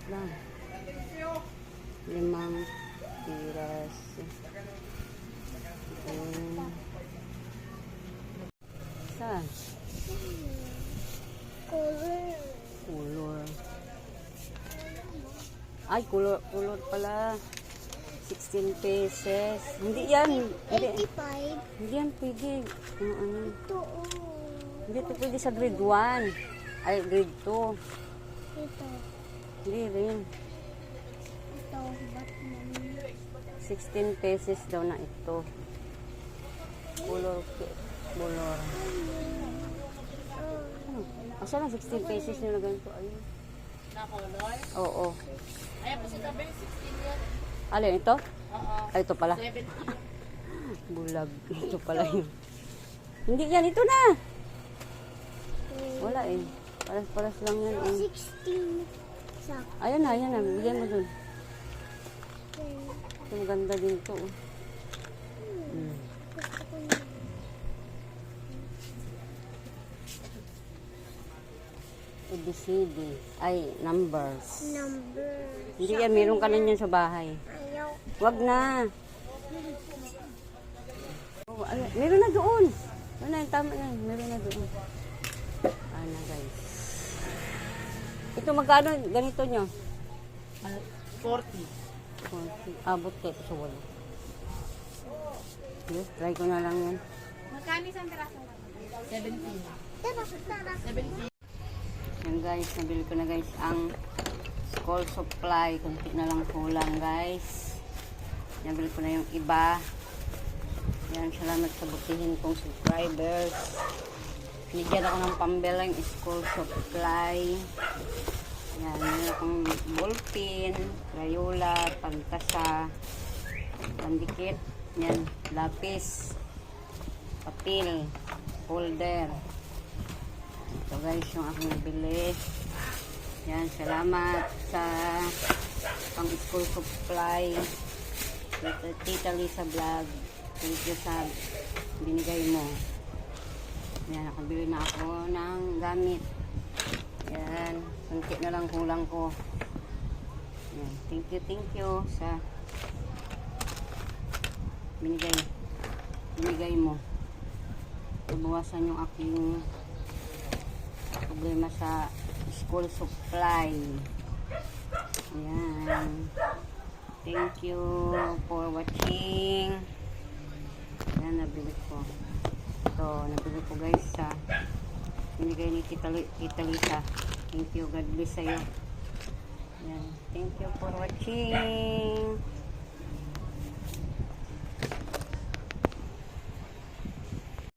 Lang. 5 piraso. Saan? Color. Ay, color pala. 16 pesos. Hindi yan. Hindi. 85. Hindi yan pwede. Ito, oh. Hindi ito pwede sa grade 1. Ay, grade 2. Ito. Hindi rin. Ito, Batman. 16 pesos daw na ito. Color. Asa lang 16 pesos nyo na ganito? Ayun. Na color? Oo. Ayan po sa tabi, 16 yun. Alin, ito? Oo. Ay, ito pala. 70. Bulag. Ito pala yun. Hindi yan. Ito na. Wala eh. Paras lang yan eh. 16. Sakto. Ayan na. Bigyan mo dun. Ito maganda din ito. Gusto ko na. ABCD. Ay, numbers. Number. Hindi yan. Meron ka na yan sa bahay. Ayaw. Wag na. Oh, ay, meron na doon. Ano na, tama yan. Meron na doon. Ano guys. Ito magkano ganito nyo? 40. Abot kayo sa walo. Yes, try ko na lang yan. Magkano isang piraso? 17. Tara. 17. Yan guys, nabili ko na guys ang school supply. Kunti na lang kulang guys. Nabili ko na yung iba. Yan, salamat sa butihin kong subscribers. Binigyan ako ng pambilang school supply. Yan, meron akong ballpen, Crayola, pagtasa, pandikit. Yan, lapis, papel, folder. Ito guys, yung aking nabili. Yan, salamat sa pang school supply. Tita Lisa Vlog. Thank you sa binigay mo. Yan, nakabili na ako ng gamit. Yan, kunti na lang kulang ko. Yan, thank you sa binigay mo. Nabawasan yung aking problema sa school supply. Ayan. Thank you for watching. Ayan, nabili ko. Ito, nabili ko guys sa binigay ni Tita Lisa. Thank you. God bless sa'yo. Ayan. Thank you for watching.